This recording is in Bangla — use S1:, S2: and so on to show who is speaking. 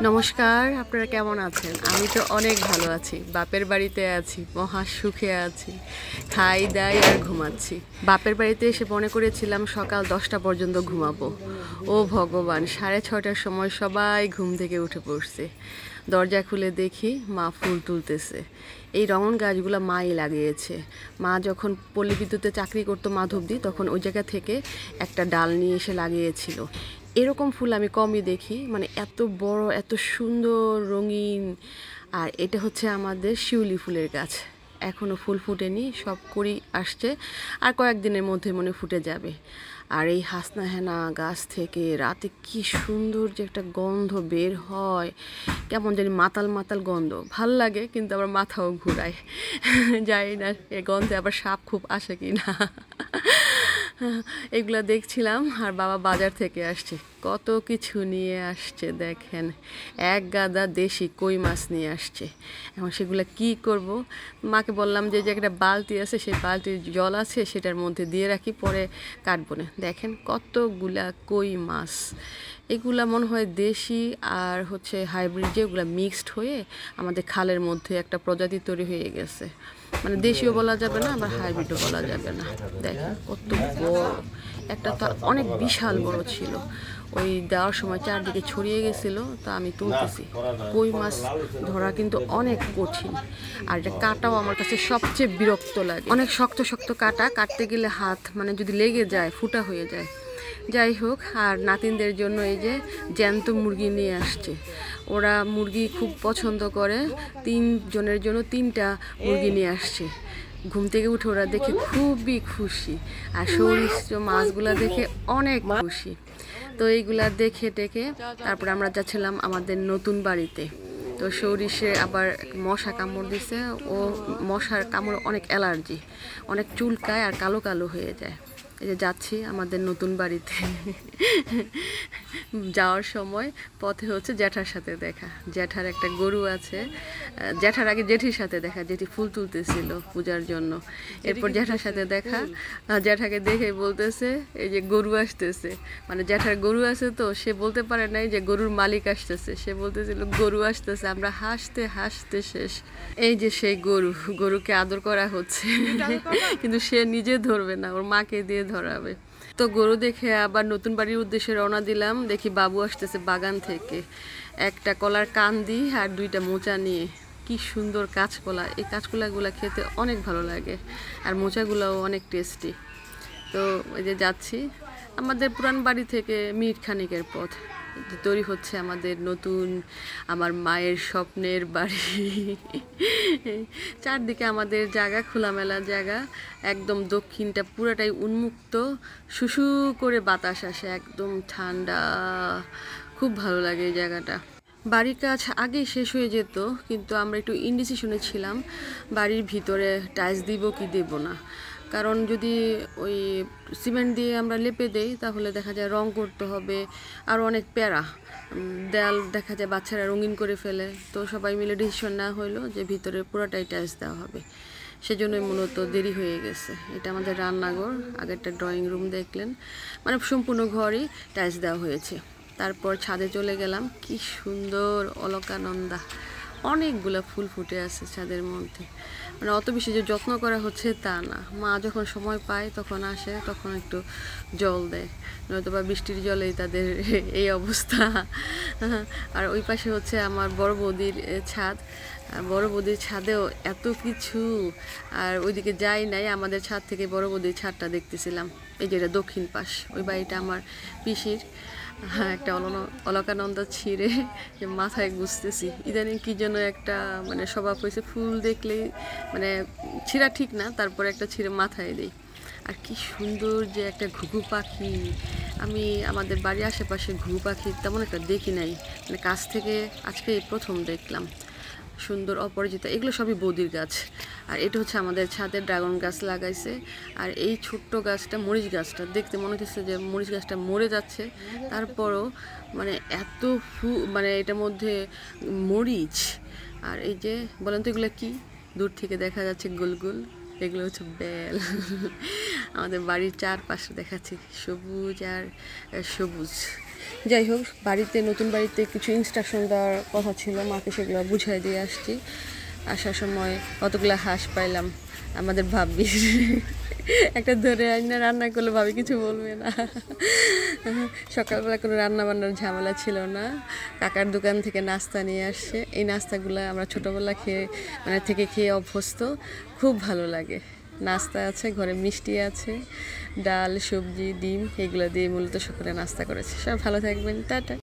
S1: নমস্কার, আপনারা কেমন আছেন? আমি তো অনেক ভালো আছি। বাপের বাড়িতে আছি, মহা সুখে আছি, খাই দাই আর ঘুমাচ্ছি। বাপের বাড়িতে এসে মনে করেছিলাম সকাল 10টা পর্যন্ত ঘুমাবো। ও ভগবান, 6:30টার সময় সবাই ঘুম থেকে উঠে পড়ছে। দরজা খুলে দেখি মা ফুল তুলতেছে। এই রঙন গাছগুলো মাই লাগিয়েছে। মা যখন পল্লী বিদ্যুতে চাকরি করতো মাধবদী, তখন ওই জায়গা থেকে একটা ডাল নিয়ে এসে লাগিয়েছিল। এরকম ফুল আমি কমই দেখি, মানে এত বড়, এত সুন্দর, রঙিন। আর এটা হচ্ছে আমাদের শিউলি ফুলের গাছ। এখনও ফুল ফুটেনি, সব কুড়ি আসছে, আর কয়েকদিনের মধ্যে মনে ফুটে যাবে। আর এই হাসনা হেনা গাছ থেকে রাতে কি সুন্দর যে একটা গন্ধ বের হয়, কেমন জানি মাতাল মাতাল গন্ধ, ভাল লাগে, কিন্তু আবার মাথাও ঘুরায়। জানি না এ গন্ধে আবার সাপ খুব আসে কি না। এগুলা দেখছিলাম। আর বাবা বাজার থেকে আসছে, কত কিছু নিয়ে আসছে দেখেন। এক গাদা দেশি কই মাছ নিয়ে আসছে। এখন সেগুলো কি করব? মাকে বললাম যে একটা বালতি আছে, সেই বালতির জল আছে, সেটার মধ্যে দিয়ে রাখি, পরে কাটবো না। দেখেন কতগুলা কই মাছ। এগুলা মনে হয় দেশি আর হচ্ছে হাইব্রিড, যেগুলো মিক্সড হয়ে আমাদের খালের মধ্যে একটা প্রজাতি তৈরি হয়ে গেছে। মানে দেশীয় বলা যাবে না, আবার হাইব্রিডও বলা যাবে না। দেখেন কত বড় একটা, তো অনেক বিশাল বড় ছিল। ওই দেওয়ার সময় চারদিকে ছড়িয়ে গেছিল, তা আমি তুলতেছি। কই মাছ ধরা কিন্তু অনেক কঠিন, আর এটা কাটাও আমার কাছে সবচেয়ে বিরক্ত লাগে। অনেক শক্ত শক্ত কাটা, কাটতে গেলে হাত মানে যদি লেগে যায় ফুটা হয়ে যায়। যাই হোক, আর নাতিনদের জন্য এই যে জ্যান্ত মুরগি নিয়ে আসছে। ওরা মুরগি খুব পছন্দ করে, 3 জনের জন্য 3টা মুরগি নিয়ে আসছে। ঘুম থেকে উঠে ওরা দেখে খুবই খুশি, আর সরিষা মাছগুলা দেখে অনেক খুশি। তো এইগুলা দেখে টেকে তারপরে আমরা যাচ্ছিলাম আমাদের নতুন বাড়িতে। তো সরিষে আবার মশা কামড় দিছে, ও মশার কামড় অনেক অ্যালার্জি, অনেক চুলকায় আর কালো কালো হয়ে যায়। এই যে যাচ্ছি আমাদের নতুন বাড়িতে। যাওয়ার সময় পথে হচ্ছে জ্যাঠার সাথে দেখা। জ্যাঠার একটা গরু আছে। জ্যাঠার আগে জেঠির সাথে দেখা, জেঠি ফুল তুলতেছিল পূজার জন্য। এরপর জ্যাঠার সাথে দেখা, জ্যাঠাকে দেখে বলতেছে এই যে গরু আসতেছে। মানে জ্যাঠার গরু আছে, তো সে বলতে পারে নাই যে গরুর মালিক আসতেছে, সে বলতেছিল গরু আসতেছে। আমরা হাসতে হাসতে শেষ। এই যে সেই গরু, গরুকে আদর করা হচ্ছে, কিন্তু সে নিজে ধরবে না, ওর মাকে দিয়ে ধরাবে। তো গরু দেখে আবার নতুন বাড়ির উদ্দেশ্যে রওনা দিলাম। দেখি বাবু আসতেছে বাগান থেকে, একটা কলার কান্দি আর 2টা মোচা নিয়ে। কি সুন্দর কাঁচকলা! এই কাঁচকলাগুলো খেতে অনেক ভালো লাগে, আর মোচাগুলোও অনেক টেস্টি। তো এই যে যাচ্ছি আমাদের পুরান বাড়ি থেকে মিনিট খানিকের পথ। তৈরি হচ্ছে আমাদের নতুন, আমার মায়ের স্বপ্নের বাড়ি। চারদিকে আমাদের জায়গা, খোলামেলা জায়গা, একদম দক্ষিণটা পুরাটাই উন্মুক্ত, শুশু করে বাতাস আসে, একদম ঠান্ডা, খুব ভালো লাগে এই জায়গাটা। বাড়ির কাজ আগেই শেষ হয়ে যেত, কিন্তু আমরা একটু ইনডিসিশনে ছিলাম বাড়ির ভিতরে টাইলস দিব কি দেব না। কারণ যদি ওই সিমেন্ট দিয়ে আমরা লেপে দেই, তাহলে দেখা যায় রং করতে হবে, আর অনেক প্যারা। দেয়াল দেখা যায় বাচ্চারা রঙিন করে ফেলে। তো সবাই মিলে ডিসিশন নেওয়া হলো যে ভিতরে পুরোটাই টাইলস দেওয়া হবে। সেজন্যই মূলত দেরি হয়ে গেছে। এটা আমাদের রান্নাঘর, আগে একটা ড্রয়িং রুম দেখলেন, মানে সম্পূর্ণ ঘরই টাইলস দেওয়া হয়েছে। তারপর ছাদে চলে গেলাম। কি সুন্দর অলকানন্দা, অনেকগুলো ফুল ফুটে আছে ছাদের মধ্যে। মানে অত বেশি যে যত্ন করা হচ্ছে তা না, মা যখন সময় পায় তখন আসে, তখন একটু জল দেয়, নয়তো বা বৃষ্টির জলেই তাদের এই অবস্থা। আর ওই পাশে হচ্ছে আমার বড় বৌদির ছাদ। বড় বৌদির ছাদেও এত কিছু, আর ওইদিকে যাই নাই, আমাদের ছাদ থেকে বড় বৌদির ছাদটা দেখতেছিলাম। এই যেটা দক্ষিণ পাশ, ওই বাড়িটা আমার পিসির। হ্যাঁ, একটা অলকানন্দা ছিঁড়ে যে মাথায় গুছতেছি। ইদানিং কি যেন একটা মানে স্বভাব হয়েছে, ফুল দেখলেই মানে ছিঁড়া ঠিক না, তারপরে একটা ছিঁড়ে মাথায় দিই। আর কি সুন্দর যে একটা ঘুঘু পাখি! আমি আমাদের বাড়ির আশেপাশে ঘুঘু পাখি তেমন একটা দেখি নাই, মানে কাছ থেকে আজকে প্রথম দেখলাম। সুন্দর অপরাজিতা, এগুলো সবই বৌদির গাছ। আর এটা হচ্ছে আমাদের ছাদের ড্রাগন গাছ লাগাইছে। আর এই ছোট্ট গাছটা, মরিচ গাছটা দেখতে মনে হচ্ছে যে মরিচ গাছটা মরে যাচ্ছে, তারপরও মানে এত মানে এটার মধ্যে মরিচ। আর এই যে বলেন তো এগুলো কি? দূর থেকে দেখা যাচ্ছে গোল গোল, এগুলো হচ্ছে বেল। আমাদের বাড়ির চারপাশে দেখাচ্ছি সবুজ আর সবুজ। যাই হোক, নতুন বাড়িতে কিছু ইনস্ট্রাকশন দেওয়ার কথা ছিল, মাকে সেগুলো বুঝাই দিয়ে আসছি। আসার সময় কতগুলো হাঁস পাইলাম আমাদের ভাবির। একটা ধরে আইনা রান্না করলে ভাবি কিছু বলবে না। সকালবেলা কোনো রান্না বান্নার ঝামেলা ছিল না। কাকার দোকান থেকে নাস্তা নিয়ে আসছে। এই নাস্তাগুলো আমরা ছোটোবেলা খেয়ে অভ্যস্ত, খুব ভালো লাগে। নাস্তা আছে, ঘরে মিষ্টি আছে, ডাল, সবজি, ডিম, এগুলো দিয়ে মূলত সকালে নাস্তা করেছে। সব ভালো থাকবেন, টাটা।